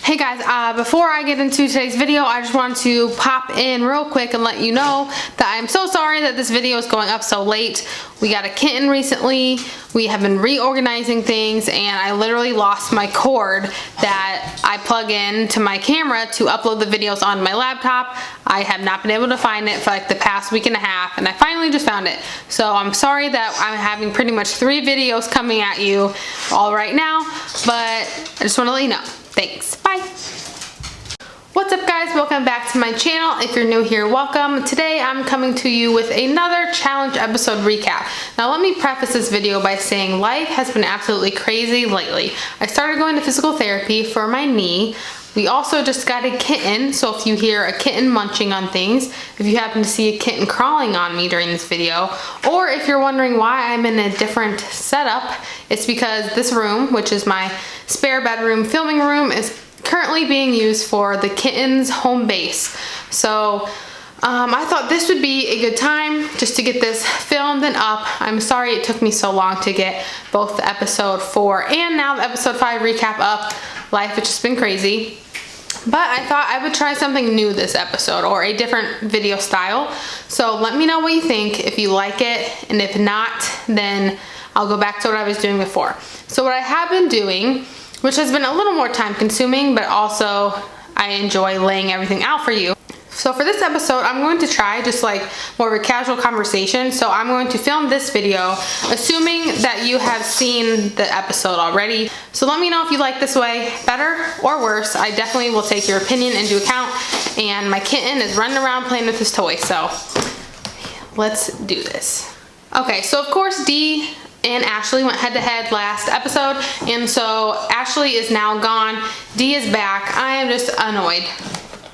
Hey guys, before I get into today's video, I just want to pop in real quick and let you know that I'm so sorry that this video is going up so late. We got a kitten recently, we have been reorganizing things, and I literally lost my cord that I plug in to my camera to upload the videos on my laptop. I have not been able to find it for like the past week and a half, and I finally just found it. So I'm sorry that I'm having pretty much 3 videos coming at you all right now, but I just want to let you know. Thanks. Bye. What's up guys? Welcome back to my channel. If you're new here, welcome. Today I'm coming to you with another challenge episode recap. Now let me preface this video by saying life has been absolutely crazy lately. I started going to physical therapy for my knee. We also just got a kitten, so if you hear a kitten munching on things, if you happen to see a kitten crawling on me during this video, or if you're wondering why I'm in a different setup, it's because this room, which is my spare bedroom filming room, is currently being used for the kitten's home base. So I thought this would be a good time just to get this filmed and up. I'm sorry it took me so long to get both the episode 4 and now the episode 5 recap up. Life has just been crazy. But I thought I would try something new this episode, or a different video style. So let me know what you think, if you like it, and if not, then I'll go back to what I was doing before. So what I have been doing, which has been a little more time consuming, but also I enjoy laying everything out for you. So for this episode, I'm going to try just like more of a casual conversation. So I'm going to film this video, assuming that you have seen the episode already. So let me know if you like this way better or worse. I definitely will take your opinion into account. And my kitten is running around playing with his toy, so let's do this. Okay, so of course Dee and Ashley went head to head last episode, and so Ashley is now gone. Dee is back. I am just annoyed.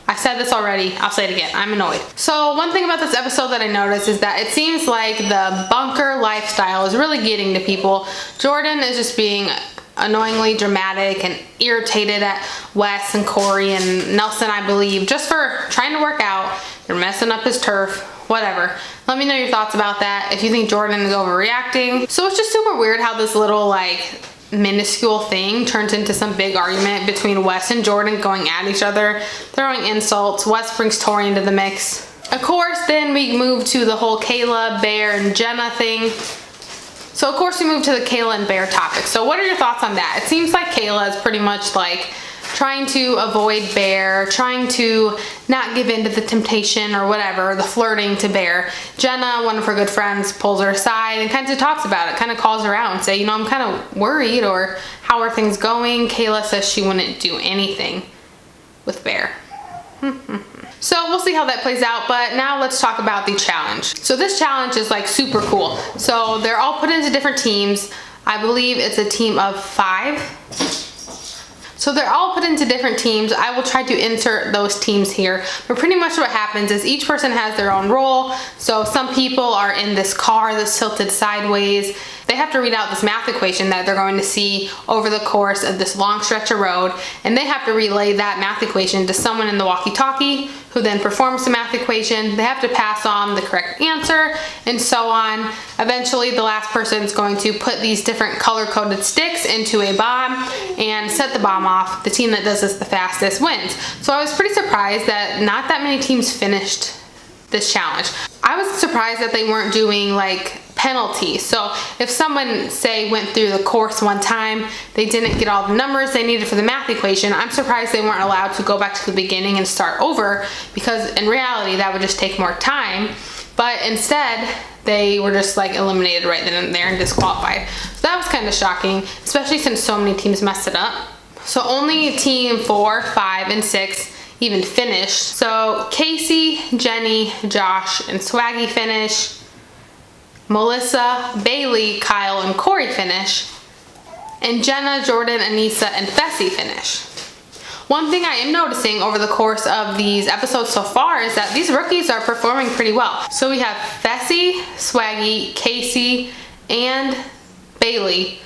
I said this already, I'll say it again, I'm annoyed. So one thing about this episode that I noticed is that it seems like the bunker lifestyle is really getting to people. Jordan is just being annoyingly dramatic and irritated at Wes and Corey and Nelson, I believe, just for trying to work out. They're messing up his turf, whatever. Let me know your thoughts about that, if you think Jordan is overreacting. So it's just super weird how this little like minuscule thing turns into some big argument between Wes and Jordan going at each other, throwing insults. Wes brings Tori into the mix. Of course, then we move to the whole Kayla, Bear, and Jenna thing. So of course we move to the Kayla and Bear topic. So what are your thoughts on that? It seems like Kayla is pretty much like trying to avoid Bear, trying to not give in to the temptation or whatever, the flirting to Bear. Jenna, one of her good friends, pulls her aside and kind of talks about it, kind of calls her out and say, you know, I'm kind of worried, or how are things going? Kayla says she wouldn't do anything with Bear. So we'll see how that plays out, but now let's talk about the challenge. So this challenge is like super cool. So they're all put into different teams. I believe it's a team of 5. So they're all put into different teams. I will try to insert those teams here, but pretty much what happens is each person has their own role. So some people are in this car that's tilted sideways. They have to read out this math equation that they're going to see over the course of this long stretch of road, and they have to relay that math equation to someone in the walkie-talkie, who then performs the math equation. They have to pass on the correct answer, and so on. Eventually, the last person is going to put these different color-coded sticks into a bomb and set the bomb off. The team that does this the fastest wins. So I was pretty surprised that not that many teams finished this challenge. I was surprised that they weren't doing like penalties. So if someone, say, went through the course one time, they didn't get all the numbers they needed for the math equation, I'm surprised they weren't allowed to go back to the beginning and start over, because in reality that would just take more time. But instead they were just like eliminated right then and there and disqualified. So that was kind of shocking, especially since so many teams messed it up. So only team 4, 5, and 6 even finished. So Casey, Jenny, Josh, and Swaggy finish. Melissa, Bailey, Kyle, and Corey finish. And Jenna, Jordan, Anissa, and Fessy finish. One thing I am noticing over the course of these episodes so far is that these rookies are performing pretty well. So we have Fessy, Swaggy, Casey, and Bailey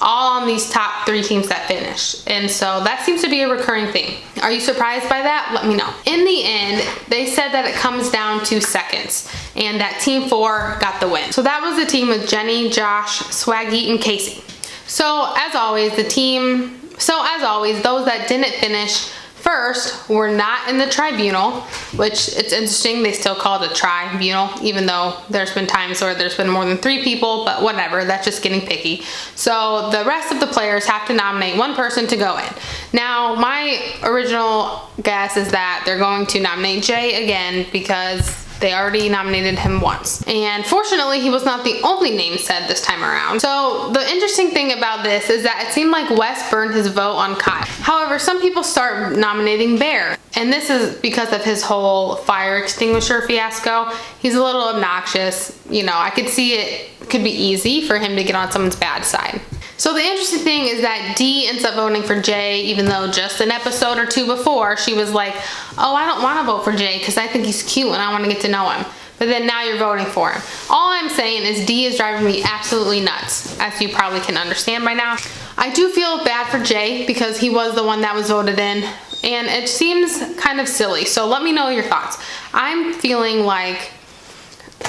all on these top 3 teams that finish. And so that seems to be a recurring thing. Are you surprised by that? Let me know. In the end, they said that it comes down to seconds, and that team 4 got the win. So that was the team with Jenny, Josh, Swaggy, and Casey. So as always, the team So as always, those that didn't finish first were not in the tribunal, which it's interesting they still call it a tribunal, even though there's been times where there's been more than 3 people, but whatever, that's just getting picky. So the rest of the players have to nominate one person to go in. Now, my original guess is that they're going to nominate Jay again because they already nominated him once. And fortunately, he was not the only name said this time around. So the interesting thing about this is that it seemed like Wes burned his vote on Kyle. However, some people start nominating Bear. And this is because of his whole fire extinguisher fiasco. He's a little obnoxious. You know, I could see it could be easy for him to get on someone's bad side. So the interesting thing is that Dee ends up voting for Jay, even though just an episode or 2 before, she was like, oh, I don't want to vote for Jay because I think he's cute and I want to get to know him. But then now you're voting for him. All I'm saying is Dee is driving me absolutely nuts, as you probably can understand by now. I do feel bad for Jay because he was the one that was voted in, and it seems kind of silly. So let me know your thoughts. I'm feeling like,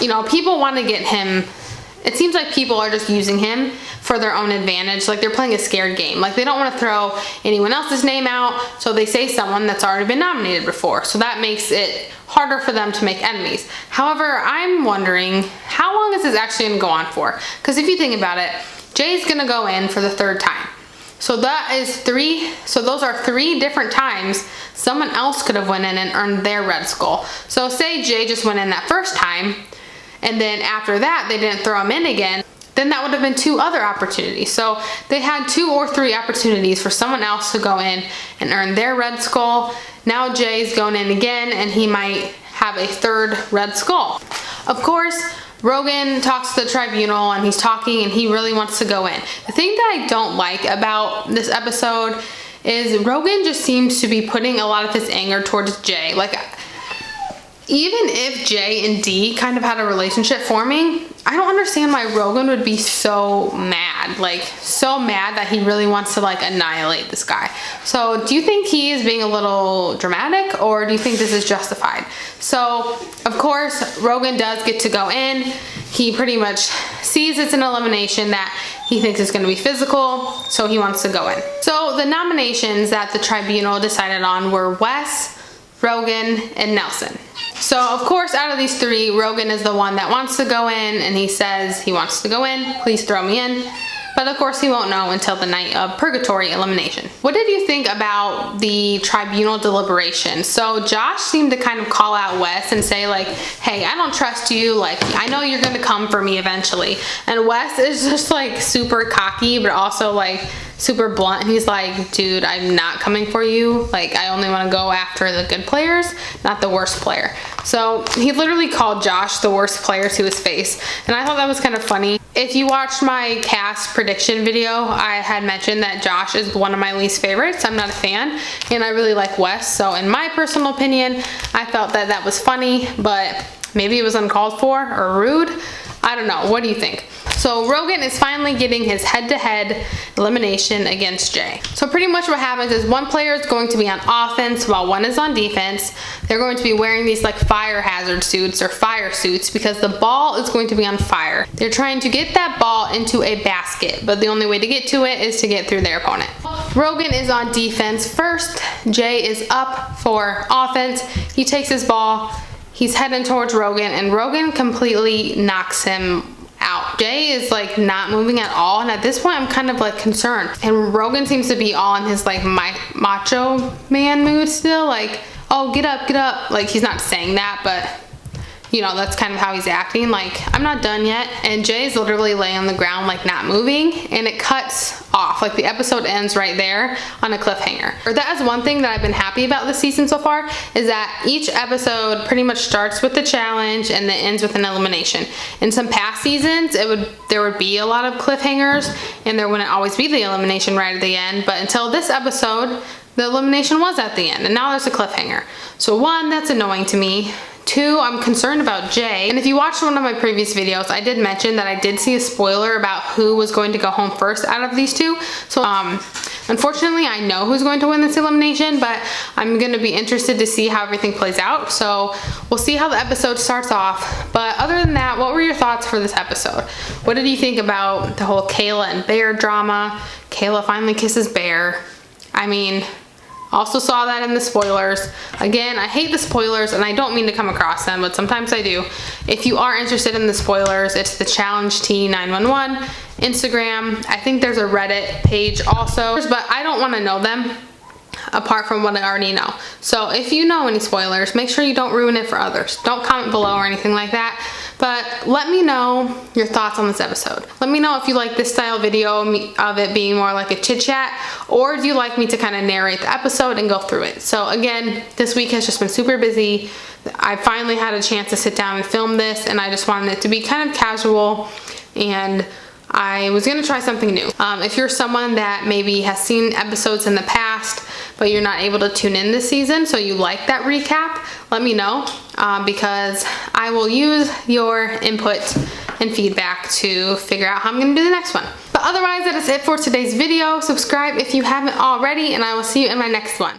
you know, people want to get him. It seems like people are just using him for their own advantage. Like they're playing a scared game. Like they don't want to throw anyone else's name out, so they say someone that's already been nominated before. So that makes it harder for them to make enemies. However, I'm wondering how long is this actually going to go on for? Because if you think about it, Jay's going to go in for the 3rd time. So that is 3. So those are 3 different times someone else could have went in and earned their red skull. So say Jay just went in that first time, and then after that they didn't throw him in again, then that would have been 2 other opportunities. So they had 2 or 3 opportunities for someone else to go in and earn their red skull. Now Jay's going in again and he might have a 3rd red skull. Of course, Rogan talks to the tribunal and he's talking and he really wants to go in. The thing that I don't like about this episode is Rogan just seems to be putting a lot of his anger towards Jay. Like, even if Jay and Dee kind of had a relationship forming, I don't understand why Rogan would be so mad. Like, so mad that he really wants to, like, annihilate this guy. So, do you think he is being a little dramatic, or do you think this is justified? So, of course, Rogan does get to go in. He pretty much sees it's an elimination that he thinks is going to be physical, so he wants to go in. So, the nominations that the tribunal decided on were Wes, Rogan, and Nelson. So, of course, out of these 3, Rogan is the one that wants to go in, and he says he wants to go in. Please throw me in. But, of course, he won't know until the night of purgatory elimination. What did you think about the tribunal deliberation? So, Josh seemed to kind of call out Wes and say, like, hey, I don't trust you. Like, I know you're going to come for me eventually. And Wes is just, like, super cocky, but also, like, super blunt. He's like, dude, I'm not coming for you. Like, I only want to go after the good players, not the worst player. So he literally called Josh the worst player to his face. And I thought that was kind of funny. If you watched my cast prediction video, I had mentioned that Josh is one of my least favorites. I'm not a fan, and I really like Wes. So in my personal opinion, I felt that that was funny, but maybe it was uncalled for or rude. I don't know. What do you think? So Rogan is finally getting his head-to-head elimination against Jay. So pretty much what happens is one player is going to be on offense while one is on defense. They're going to be wearing these like fire hazard suits or fire suits because the ball is going to be on fire. They're trying to get that ball into a basket, but the only way to get to it is to get through their opponent. Rogan is on defense first. Jay is up for offense. He takes his ball. He's heading towards Rogan, and Rogan completely knocks him out. Jay is like not moving at all, and at this point I'm kind of like concerned. And Rogan seems to be all in his like macho man mood still, like, oh, get up, get up. Like, he's not saying that, but you know, that's kind of how he's acting, like, I'm not done yet. And Jay's literally laying on the ground, like, not moving, and it cuts off. Like, the episode ends right there on a cliffhanger. Or that is one thing that I've been happy about this season so far, is that each episode pretty much starts with the challenge and then ends with an elimination. In some past seasons, there would be a lot of cliffhangers, and there wouldn't always be the elimination right at the end, but until this episode, the elimination was at the end, and now there's a cliffhanger. So one, that's annoying to me. Two, I'm concerned about Jay. And if you watched one of my previous videos, I did mention that I did see a spoiler about who was going to go home first out of these two. So unfortunately, I know who's going to win this elimination, but I'm going to be interested to see how everything plays out. So we'll see how the episode starts off. But other than that, what were your thoughts for this episode? What did you think about the whole Kayla and Bear drama? Kayla finally kisses Bear. I mean, also saw that in the spoilers. Again, I hate the spoilers and I don't mean to come across them, but sometimes I do. If you are interested in the spoilers, it's the Challenge T911 Instagram. I think there's a Reddit page also, but I don't want to know them apart from what I already know. So if you know any spoilers, make sure you don't ruin it for others. Don't comment below or anything like that. But let me know your thoughts on this episode. Let me know if you like this style video of it being more like a chit chat, or do you like me to kind of narrate the episode and go through it. So again, this week has just been super busy. I finally had a chance to sit down and film this, and I just wanted it to be kind of casual, and I was gonna try something new. If you're someone that maybe has seen episodes in the past, but you're not able to tune in this season, so you like that recap, let me know, because I will use your input and feedback to figure out how I'm gonna do the next one. But otherwise, that is it for today's video. Subscribe if you haven't already, and I will see you in my next one.